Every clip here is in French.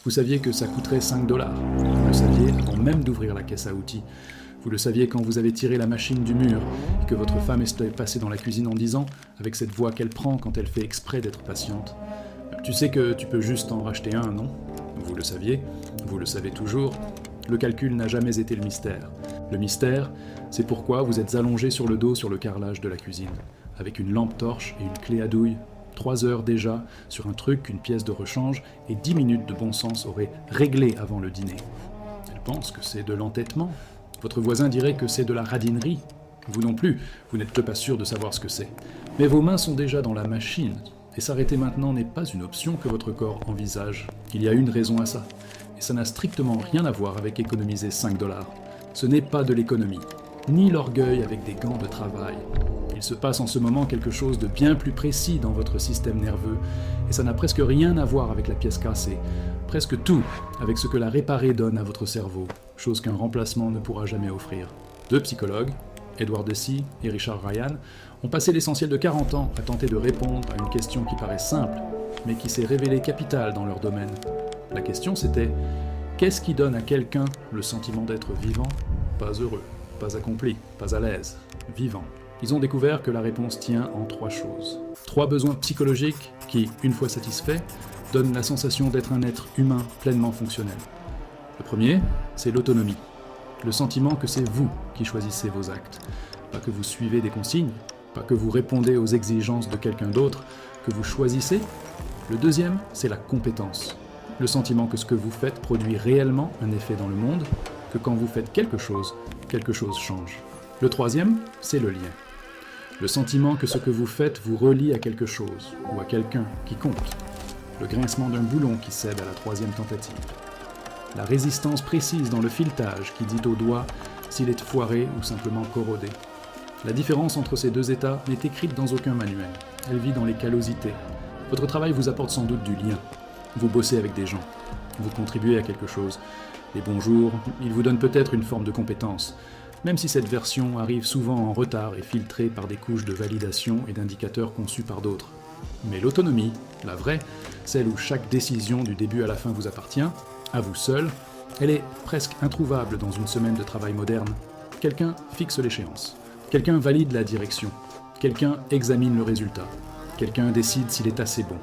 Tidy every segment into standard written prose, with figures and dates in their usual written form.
Vous saviez que ça coûterait 5 $. Vous le saviez avant même d'ouvrir la caisse à outils. Vous le saviez quand vous avez tiré la machine du mur et que votre femme est passée dans la cuisine en disant, avec cette voix qu'elle prend quand elle fait exprès d'être patiente, « Tu sais que tu peux juste en racheter un, non ?» Vous le saviez, vous le savez toujours. Le calcul n'a jamais été le mystère. Le mystère, c'est pourquoi vous êtes allongé sur le dos sur le carrelage de la cuisine, avec une lampe torche et une clé à douille. 3 heures déjà, sur un truc qu'une pièce de rechange et 10 minutes de bon sens auraient réglé avant le dîner. Elle pense que c'est de l'entêtement. Votre voisin dirait que c'est de la radinerie. Vous non plus, vous n'êtes pas sûr de savoir ce que c'est. Mais vos mains sont déjà dans la machine, et s'arrêter maintenant n'est pas une option que votre corps envisage. Il y a une raison à ça, et ça n'a strictement rien à voir avec économiser 5 $. Ce n'est pas de l'économie, ni l'orgueil avec des gants de travail. Il se passe en ce moment quelque chose de bien plus précis dans votre système nerveux, et ça n'a presque rien à voir avec la pièce cassée, presque tout avec ce que la réparer donne à votre cerveau, chose qu'un remplacement ne pourra jamais offrir. 2 psychologues, Edward Deci et Richard Ryan, ont passé l'essentiel de 40 ans à tenter de répondre à une question qui paraît simple, mais qui s'est révélée capitale dans leur domaine. La question c'était, qu'est-ce qui donne à quelqu'un le sentiment d'être vivant, pas heureux, pas accompli, pas à l'aise, vivant? Ils ont découvert que la réponse tient en 3 choses. 3 besoins psychologiques qui, une fois satisfaits, donnent la sensation d'être un être humain pleinement fonctionnel. Le premier, c'est l'autonomie. Le sentiment que c'est vous qui choisissez vos actes. Pas que vous suivez des consignes, pas que vous répondez aux exigences de quelqu'un d'autre, que vous choisissez. Le deuxième, c'est la compétence. Le sentiment que ce que vous faites produit réellement un effet dans le monde, que quand vous faites quelque chose change. Le troisième, c'est le lien. Le sentiment que ce que vous faites vous relie à quelque chose, ou à quelqu'un qui compte. Le grincement d'un boulon qui cède à la 3e tentative. La résistance précise dans le filetage qui dit au doigt s'il est foiré ou simplement corrodé. La différence entre ces 2 états n'est écrite dans aucun manuel. Elle vit dans les callosités. Votre travail vous apporte sans doute du lien. Vous bossez avec des gens. Vous contribuez à quelque chose. Les bonjours, ils vous donnent peut-être une forme de compétence, même si cette version arrive souvent en retard et filtrée par des couches de validation et d'indicateurs conçus par d'autres. Mais l'autonomie, la vraie, celle où chaque décision du début à la fin vous appartient, à vous seul, elle est presque introuvable dans une semaine de travail moderne. Quelqu'un fixe l'échéance. Quelqu'un valide la direction. Quelqu'un examine le résultat. Quelqu'un décide s'il est assez bon.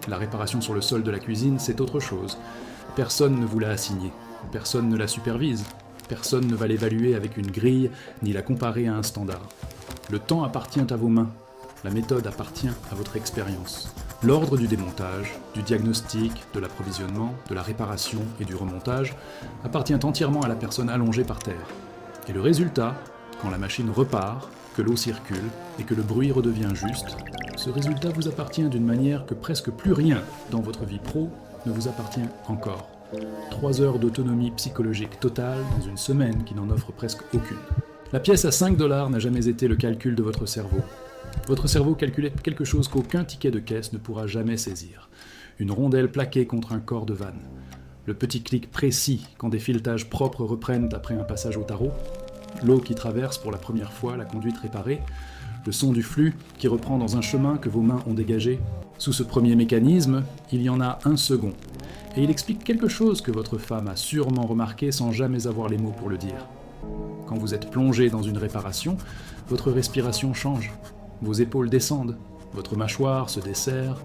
La réparation sur le sol de la cuisine, c'est autre chose. Personne ne vous l'a assigné. Personne ne la supervise. Personne ne va l'évaluer avec une grille, ni la comparer à un standard. Le temps appartient à vos mains. La méthode appartient à votre expérience. L'ordre du démontage, du diagnostic, de l'approvisionnement, de la réparation et du remontage appartient entièrement à la personne allongée par terre. Et le résultat, quand la machine repart, que l'eau circule et que le bruit redevient juste, ce résultat vous appartient d'une manière que presque plus rien dans votre vie pro ne vous appartient encore. 3 heures d'autonomie psychologique totale dans une semaine qui n'en offre presque aucune. La pièce à 5 $ n'a jamais été le calcul de votre cerveau. Votre cerveau calculait quelque chose qu'aucun ticket de caisse ne pourra jamais saisir. Une rondelle plaquée contre un corps de vanne. Le petit clic précis quand des filetages propres reprennent après un passage au tarot. L'eau qui traverse pour la première fois la conduite réparée. Le son du flux qui reprend dans un chemin que vos mains ont dégagé. Sous ce premier mécanisme, il y en a un second. Et il explique quelque chose que votre femme a sûrement remarqué sans jamais avoir les mots pour le dire. Quand vous êtes plongé dans une réparation, votre respiration change. Vos épaules descendent, votre mâchoire se desserre,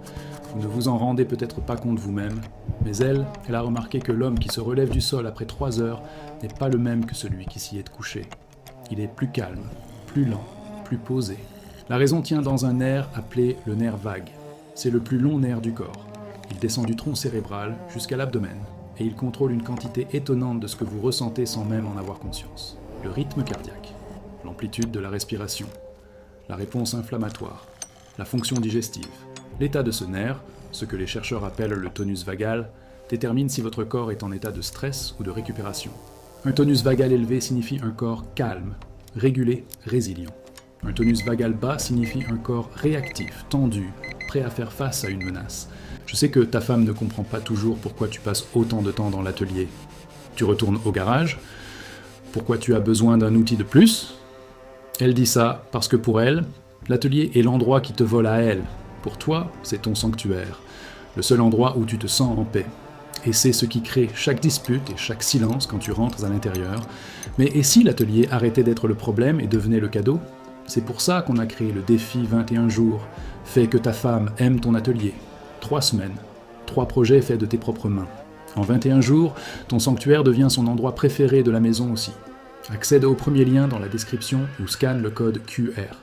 vous ne vous en rendez peut-être pas compte vous-même, mais elle a remarqué que l'homme qui se relève du sol après 3 heures n'est pas le même que celui qui s'y est couché. Il est plus calme, plus lent, plus posé. La raison tient dans un nerf appelé le nerf vague. C'est le plus long nerf du corps. Il descend du tronc cérébral jusqu'à l'abdomen, et il contrôle une quantité étonnante de ce que vous ressentez sans même en avoir conscience. Le rythme cardiaque, l'amplitude de la respiration, la réponse inflammatoire, la fonction digestive. L'état de ce nerf, ce que les chercheurs appellent le tonus vagal, détermine si votre corps est en état de stress ou de récupération. Un tonus vagal élevé signifie un corps calme, régulé, résilient. Un tonus vagal bas signifie un corps réactif, tendu, prêt à faire face à une menace. Je sais que ta femme ne comprend pas toujours pourquoi tu passes autant de temps dans l'atelier. Tu retournes au garage. Pourquoi tu as besoin d'un outil de plus? Elle dit ça parce que pour elle, l'atelier est l'endroit qui te vole à elle. Pour toi, c'est ton sanctuaire. Le seul endroit où tu te sens en paix. et c'est ce qui crée chaque dispute et chaque silence quand tu rentres à l'intérieur. Mais et si l'atelier arrêtait d'être le problème et devenait le cadeau? C'est pour ça qu'on a créé le défi 21 jours. Fais que ta femme aime ton atelier. 3 semaines, 3 projets faits de tes propres mains. En 21 jours, ton sanctuaire devient son endroit préféré de la maison aussi. Accède au premier lien dans la description ou scanne le code QR.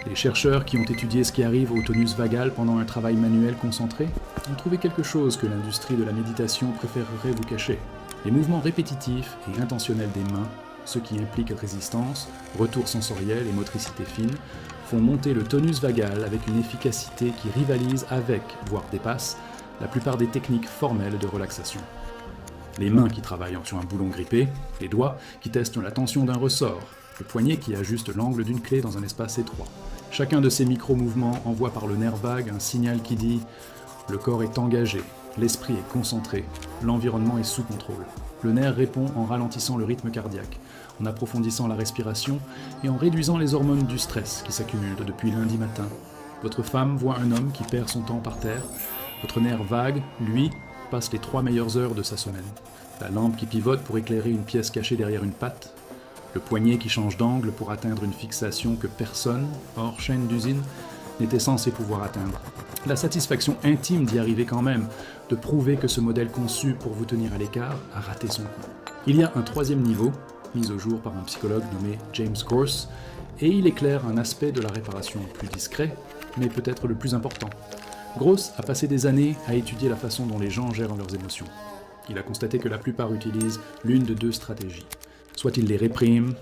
Les chercheurs qui ont étudié ce qui arrive au tonus vagal pendant un travail manuel concentré ont trouvé quelque chose que l'industrie de la méditation préférerait vous cacher. Les mouvements répétitifs et intentionnels des mains, ceux qui impliquent résistance, retour sensoriel et motricité fine, font monter le tonus vagal avec une efficacité qui rivalise avec, voire dépasse, la plupart des techniques formelles de relaxation. Les mains qui travaillent sur un boulon grippé, les doigts qui testent la tension d'un ressort, le poignet qui ajuste l'angle d'une clé dans un espace étroit. Chacun de ces micro-mouvements envoie par le nerf vague un signal qui dit « le corps est engagé, l'esprit est concentré, l'environnement est sous contrôle ». Le nerf répond en ralentissant le rythme cardiaque, en approfondissant la respiration et en réduisant les hormones du stress qui s'accumulent depuis lundi matin. Votre femme voit un homme qui perd son temps par terre. Votre nerf vague, lui, passe les 3 meilleures heures de sa semaine. La lampe qui pivote pour éclairer une pièce cachée derrière une patte. Le poignet qui change d'angle pour atteindre une fixation que personne, hors chaîne d'usine, n'était censé pouvoir atteindre. La satisfaction intime d'y arriver quand même, de prouver que ce modèle conçu pour vous tenir à l'écart a raté son coup. Il y a un 3e niveau, mis au jour par un psychologue nommé James Gorse, et il éclaire un aspect de la réparation plus discret, mais peut-être le plus important. Gross a passé des années à étudier la façon dont les gens gèrent leurs émotions. Il a constaté que la plupart utilisent l'une de 2 stratégies. Soit ils les répriment,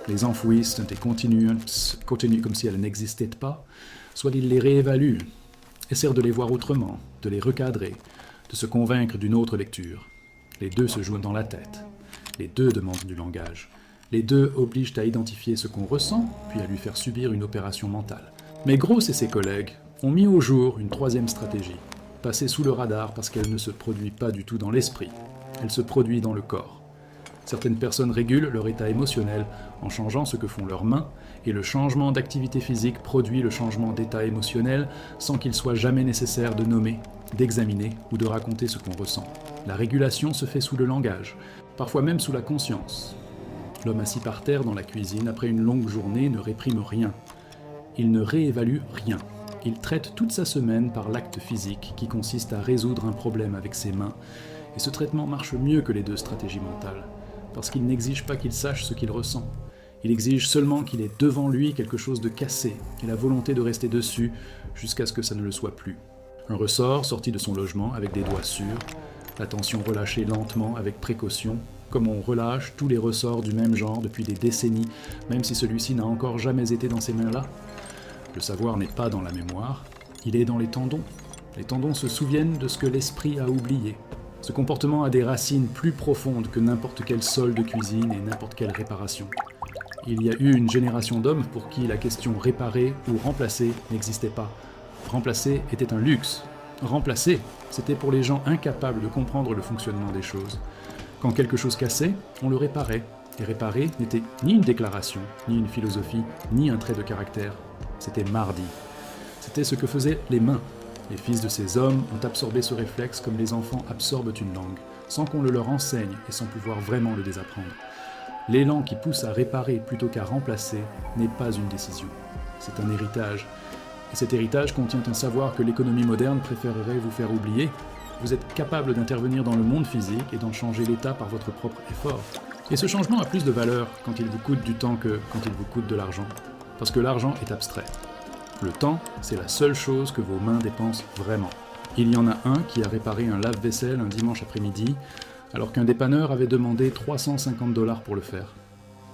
les enfouissent et continuent comme si elles n'existaient pas, soit ils les réévaluent, essaient de les voir autrement, de les recadrer, de se convaincre d'une autre lecture. Les 2 se jouent dans la tête. Les 2 demandent du langage. Les 2 obligent à identifier ce qu'on ressent, puis à lui faire subir une opération mentale. Mais Gross et ses collègues ont mis au jour une 3e stratégie, passée sous le radar parce qu'elle ne se produit pas du tout dans l'esprit, elle se produit dans le corps. Certaines personnes régulent leur état émotionnel en changeant ce que font leurs mains, et le changement d'activité physique produit le changement d'état émotionnel sans qu'il soit jamais nécessaire de nommer, d'examiner ou de raconter ce qu'on ressent. La régulation se fait sous le langage, parfois même sous la conscience. L'homme assis par terre dans la cuisine après une longue journée ne réprime rien. Il ne réévalue rien. Il traite toute sa semaine par l'acte physique qui consiste à résoudre un problème avec ses mains, et ce traitement marche mieux que les 2 stratégies mentales, parce qu'il n'exige pas qu'il sache ce qu'il ressent. Il exige seulement qu'il ait devant lui quelque chose de cassé, et la volonté de rester dessus jusqu'à ce que ça ne le soit plus. Un ressort sorti de son logement avec des doigts sûrs, la tension relâchée lentement avec précaution, comme on relâche tous les ressorts du même genre depuis des décennies, même si celui-ci n'a encore jamais été dans ces mains-là. Le savoir n'est pas dans la mémoire, il est dans les tendons. Les tendons se souviennent de ce que l'esprit a oublié. Ce comportement a des racines plus profondes que n'importe quel sol de cuisine et n'importe quelle réparation. Il y a eu une génération d'hommes pour qui la question réparer ou remplacer n'existait pas. Remplacer était un luxe. Remplacer, c'était pour les gens incapables de comprendre le fonctionnement des choses. Quand quelque chose cassait, on le réparait. Et réparer n'était ni une déclaration, ni une philosophie, ni un trait de caractère. C'était mardi. C'était ce que faisaient les mains. Les fils de ces hommes ont absorbé ce réflexe comme les enfants absorbent une langue, sans qu'on le leur enseigne et sans pouvoir vraiment le désapprendre. L'élan qui pousse à réparer plutôt qu'à remplacer n'est pas une décision. C'est un héritage. Et cet héritage contient un savoir que l'économie moderne préférerait vous faire oublier. Vous êtes capable d'intervenir dans le monde physique et d'en changer l'état par votre propre effort. Et ce changement a plus de valeur quand il vous coûte du temps que quand il vous coûte de l'argent. Parce que l'argent est abstrait. Le temps, c'est la seule chose que vos mains dépensent vraiment. Il y en a un qui a réparé un lave-vaisselle un dimanche après-midi, alors qu'un dépanneur avait demandé 350 $ pour le faire.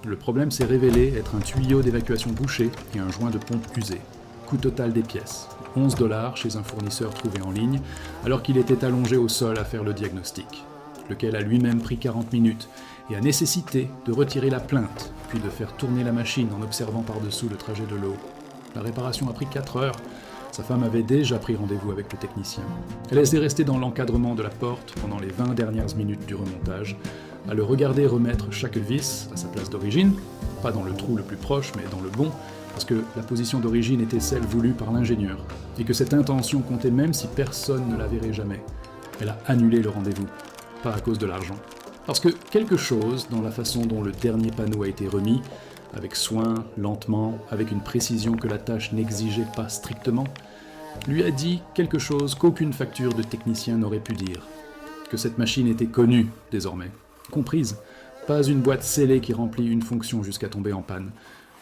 Le problème s'est révélé être un tuyau d'évacuation bouché et un joint de pompe usé. Coût total des pièces, 11 $ chez un fournisseur trouvé en ligne, alors qu'il était allongé au sol à faire le diagnostic, lequel a lui-même pris 40 minutes et a nécessité de retirer la plainte, puis de faire tourner la machine en observant par-dessous le trajet de l'eau. La réparation a pris 4 heures. Sa femme avait déjà pris rendez-vous avec le technicien. Elle est restée dans l'encadrement de la porte pendant les 20 dernières minutes du remontage, à le regarder remettre chaque vis à sa place d'origine, pas dans le trou le plus proche, mais dans le bon, parce que la position d'origine était celle voulue par l'ingénieur, et que cette intention comptait même si personne ne la verrait jamais. Elle a annulé le rendez-vous, pas à cause de l'argent. Parce que quelque chose dans la façon dont le dernier panneau a été remis, avec soin, lentement, avec une précision que la tâche n'exigeait pas strictement, lui a dit quelque chose qu'aucune facture de technicien n'aurait pu dire. Que cette machine était connue, désormais, comprise. Pas une boîte scellée qui remplit une fonction jusqu'à tomber en panne.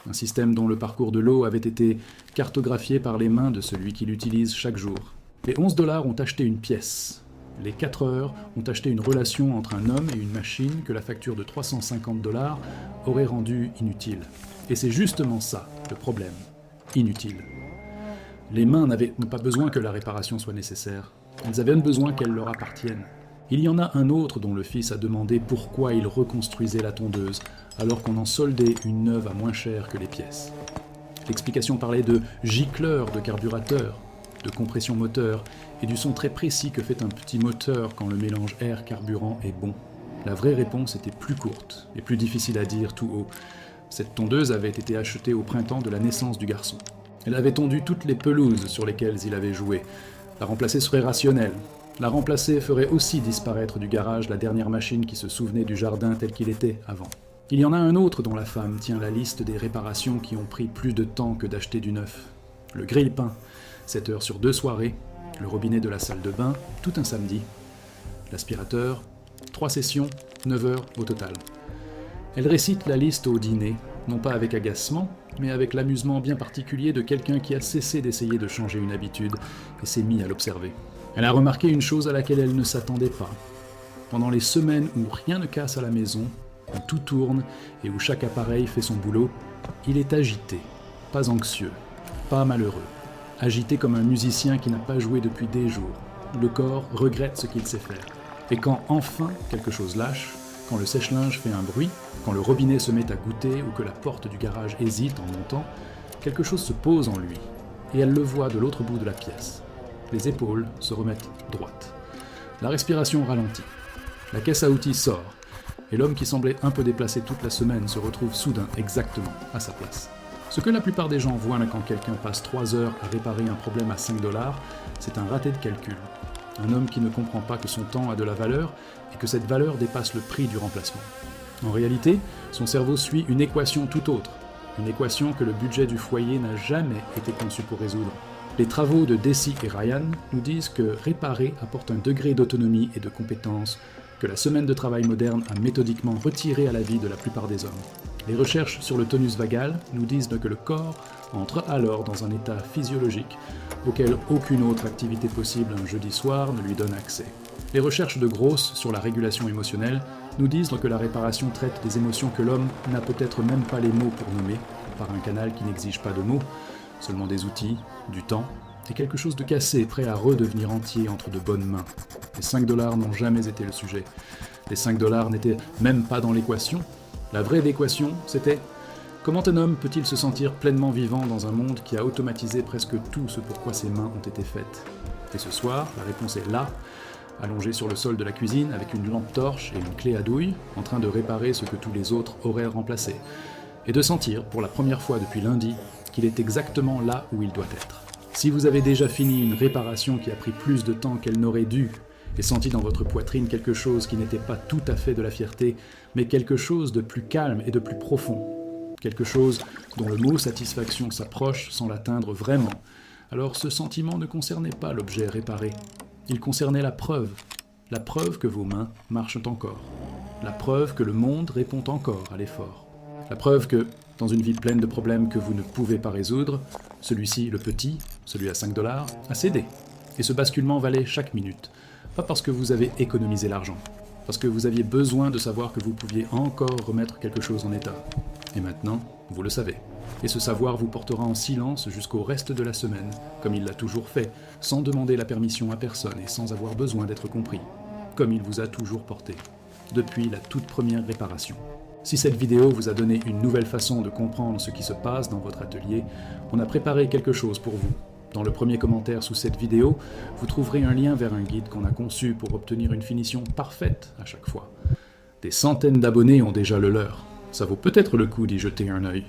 Un système dont le parcours de l'eau avait été cartographié par les mains de celui qui l'utilise chaque jour. Les 11 $ ont acheté une pièce. Les 4 heures ont acheté une relation entre un homme et une machine que la facture de 350 $ aurait rendue inutile. Et c'est justement ça, le problème. Inutile. Les mains n'ont pas besoin que la réparation soit nécessaire. Elles avaient besoin qu'elle leur appartienne. Il y en a un autre dont le fils a demandé pourquoi il reconstruisait la tondeuse, alors qu'on en soldait une neuve à moins cher que les pièces. L'explication parlait de gicleurs de carburateur, de compression moteur, et du son très précis que fait un petit moteur quand le mélange air-carburant est bon. La vraie réponse était plus courte, et plus difficile à dire tout haut. Cette tondeuse avait été achetée au printemps de la naissance du garçon. Elle avait tondu toutes les pelouses sur lesquelles il avait joué. La remplacer serait rationnel. La remplacer ferait aussi disparaître du garage la dernière machine qui se souvenait du jardin tel qu'il était avant. Il y en a un autre dont la femme tient la liste des réparations qui ont pris plus de temps que d'acheter du neuf. Le grille-pain, 7 heures sur 2 soirées, le robinet de la salle de bain, tout un samedi. L'aspirateur, 3 sessions, 9 heures au total. Elle récite la liste au dîner, non pas avec agacement, mais avec l'amusement bien particulier de quelqu'un qui a cessé d'essayer de changer une habitude et s'est mis à l'observer. Elle a remarqué une chose à laquelle elle ne s'attendait pas. Pendant les semaines où rien ne casse à la maison, où tout tourne et où chaque appareil fait son boulot, il est agité, pas anxieux, pas malheureux. Agité comme un musicien qui n'a pas joué depuis des jours. Le corps regrette ce qu'il sait faire. Et quand enfin quelque chose lâche, quand le sèche-linge fait un bruit, quand le robinet se met à goutter ou que la porte du garage hésite en montant, quelque chose se pose en lui, et elle le voit de l'autre bout de la pièce. Les épaules se remettent droites. La respiration ralentit. La caisse à outils sort, et l'homme qui semblait un peu déplacé toute la semaine se retrouve soudain exactement à sa place. Ce que la plupart des gens voient quand quelqu'un passe 3 heures à réparer un problème à 5 $, c'est un raté de calcul. Un homme qui ne comprend pas que son temps a de la valeur et que cette valeur dépasse le prix du remplacement. En réalité, son cerveau suit une équation tout autre, une équation que le budget du foyer n'a jamais été conçu pour résoudre. Les travaux de Deci et Ryan nous disent que réparer apporte un degré d'autonomie et de compétence que la semaine de travail moderne a méthodiquement retiré à la vie de la plupart des hommes. Les recherches sur le tonus vagal nous disent que le corps entre alors dans un état physiologique auquel aucune autre activité possible un jeudi soir ne lui donne accès. Les recherches de Gross sur la régulation émotionnelle nous disent que la réparation traite des émotions que l'homme n'a peut-être même pas les mots pour nommer, par un canal qui n'exige pas de mots, seulement des outils, du temps, et quelque chose de cassé, prêt à redevenir entier entre de bonnes mains. Les 5 $ n'ont jamais été le sujet. Les 5 $ n'étaient même pas dans l'équation. La vraie équation, c'était comment un homme peut-il se sentir pleinement vivant dans un monde qui a automatisé presque tout ce pour quoi ses mains ont été faites. Et ce soir, la réponse est là, allongé sur le sol de la cuisine avec une lampe torche et une clé à douille, en train de réparer ce que tous les autres auraient remplacé. Et de sentir, pour la première fois depuis lundi, qu'il est exactement là où il doit être. Si vous avez déjà fini une réparation qui a pris plus de temps qu'elle n'aurait dû, et senti dans votre poitrine quelque chose qui n'était pas tout à fait de la fierté, mais quelque chose de plus calme et de plus profond, quelque chose dont le mot satisfaction s'approche sans l'atteindre vraiment, alors ce sentiment ne concernait pas l'objet réparé. Il concernait la preuve que vos mains marchent encore, la preuve que le monde répond encore à l'effort, la preuve que, dans une vie pleine de problèmes que vous ne pouvez pas résoudre, celui-ci, le petit, celui à 5 $, a cédé. Et ce basculement valait chaque minute. Pas parce que vous avez économisé l'argent, parce que vous aviez besoin de savoir que vous pouviez encore remettre quelque chose en état. Et maintenant, vous le savez. Et ce savoir vous portera en silence jusqu'au reste de la semaine, comme il l'a toujours fait, sans demander la permission à personne et sans avoir besoin d'être compris, comme il vous a toujours porté, depuis la toute première réparation. Si cette vidéo vous a donné une nouvelle façon de comprendre ce qui se passe dans votre atelier, on a préparé quelque chose pour vous. Dans le premier commentaire sous cette vidéo, vous trouverez un lien vers un guide qu'on a conçu pour obtenir une finition parfaite à chaque fois. Des centaines d'abonnés ont déjà le leur. Ça vaut peut-être le coup d'y jeter un œil.